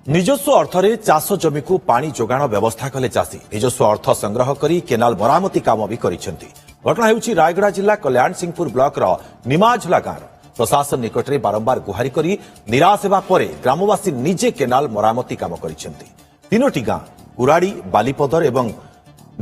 ନିଜସ୍ୱ ଅର୍ଥରେ ଚାଷ ଜମିକୁ ପାଣି ଯୋଗାଣ ବ୍ୟବସ୍ଥା କଲେ ଚାଷୀ ନିଜସ୍ୱ ଅର୍ଥ ସଂଗ୍ରହ କରି କେନାଲ ମରାମତି କାମ ବି କରିଛନ୍ତି। ଘଟଣା ହେଉଛି ରାୟଗଡ଼ା ଜିଲ୍ଲା କଲ୍ୟାଣ ସିଂହପୁର ବ୍ଲକର ନିମାଝଲା ଗାଁର। ପ୍ରଶାସନ ନିକଟରେ ବାରମ୍ବାର ଗୁହାରି କରି ନିରାଶ ହେବା ପରେ ଗ୍ରାମବାସୀ ନିଜେ କେନାଲ ମରାମତି କାମ କରିଛନ୍ତି। ତିନୋଟି ଗାଁ କୁରାଡି, ବାଲିପଦର ଏବଂ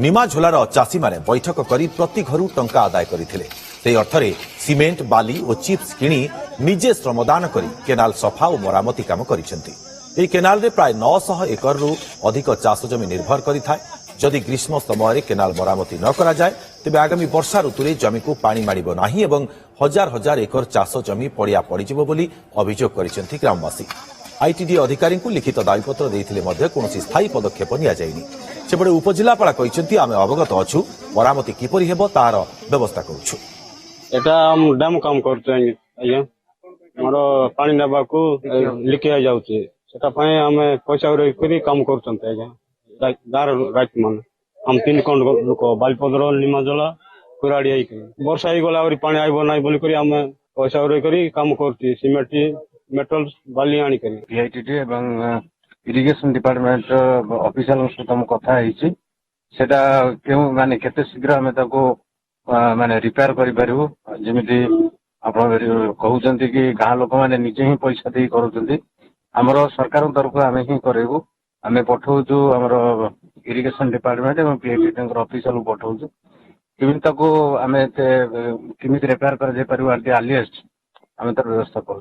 ନିମାଝୋଲାର ଚାଷୀମାନେ ବୈଠକ କରି ପ୍ରତି ଘରୁ ଟଙ୍କା ଆଦାୟ କରିଥିଲେ। ସେହି ଅର୍ଥରେ ସିମେଣ୍ଟ, ବାଲି ଓ ଚିପ୍ସ କିଣି ନିଜେ ଶ୍ରମଦାନ କରି କେନାଲ ସଫା ଓ ମରାମତି କାମ କରିଛନ୍ତି। ଏହି କେନାଲରେ ପ୍ରାୟ 900 ଏକରରୁ ଅଧିକ ଚାଷ ଜମି ନିର୍ଭର କରିଥାଏ। ଯଦି ଗ୍ରୀଷ୍ମ ସମୟରେ କେନାଲ ମରାମତି ନ କରାଯାଏ ତେବେ ଆଗାମୀ ବର୍ଷା ଋତୁରେ ଜମିକୁ ପାଣି ମାଡ଼ିବ ନାହିଁ ଏବଂ ହଜାର ହଜାର ଏକର ଚାଷ ଜମି ପଡ଼ିଆ ପଡ଼ିଯିବ ବୋଲି ଅଭିଯୋଗ କରିଛନ୍ତି ଗ୍ରାମବାସୀ। ଆଇଟିଡି ଅଧିକାରୀଙ୍କୁ ଲିଖିତ ଦାବିପତ୍ର ଦେଇଥିଲେ ମଧ୍ୟ କୌଣସି ସ୍ଥାୟୀ ପଦକ୍ଷେପ ନିଆଯାଇନି। ସେପଟେ ଉପଜିଲ୍ଲାପାଳ କହିଛନ୍ତି, ଆମେ ଅବଗତ ଅଛୁ, ମରାମତି କିପରି ହେବ ତାହାର ବ୍ୟବସ୍ଥା କରୁଛୁ। এটা ଡ୍ୟାମ କାମ କରୁଛୁ ଆଜ୍ଞା। ଆମର ପାଣି ନେବାକୁ ଲିକ୍ ହେଇଯାଉଛି, ସେଟା ପାଇଁ ଆମେ ପଇସା କରି କାମ କରୁଛନ୍ତି ଆଜ୍ଞା। ଗାଁର ରାଇତ ମାନେ ଆମେ 3 ଖଣ୍ଡ ଲୋକ ବାଲିପଦର, ନିମାଜଲା, କୁରାଡି ହେଇକି ବର୍ଷା ହେଇଗଲା ଆହୁରି ପାଣି ଆଇବ ନାହିଁ ବୋଲିକରି ଆମେ ପଇସା କରି କାମ କରୁଛୁ। ସିମେଣ୍ଟ, ମେଟାଲ, ବାଲି ଆଣିକରି PITD ଏବଂ ଇରିଗେସନ ଡିପାର୍ଟମେଣ୍ଟ ଅଫିସିଆଲଙ୍କ ସହିତ ମୁଁ କଥା ହେଇଛି। ସେଟା କେଉଁ ମାନେ କେତେ ଶୀଘ୍ର ଆମେ ତାକୁ ମାନେ ରିପେୟାର କରିପାରିବୁ। ଯେମିତି ଆପଣ କହୁଛନ୍ତି କି ଗାଁ ଲୋକମାନେ ନିଜେ ହିଁ ପଇସା ଦେଇ କରୁଛନ୍ତି, ଆମର ସରକାରଙ୍କ ତରଫରୁ ଆମେ ହିଁ କରେଇବୁ। ଆମେ ପଠଉଛୁ ଆମର ଇରିଗେସନ ଡିପାର୍ଟମେଣ୍ଟ ଏବଂ PITDଙ୍କର ଅଫିସିଆଲକୁ ପଠଉଛୁ। କେମିତି ତାକୁ ଆମେ କେମିତି ରିପେୟାର କରାଯାଇ ପାରିବ ଆର୍ଲିଏଷ୍ଟ ଆମେ ତାର ବ୍ୟବସ୍ଥା କରୁଛୁ।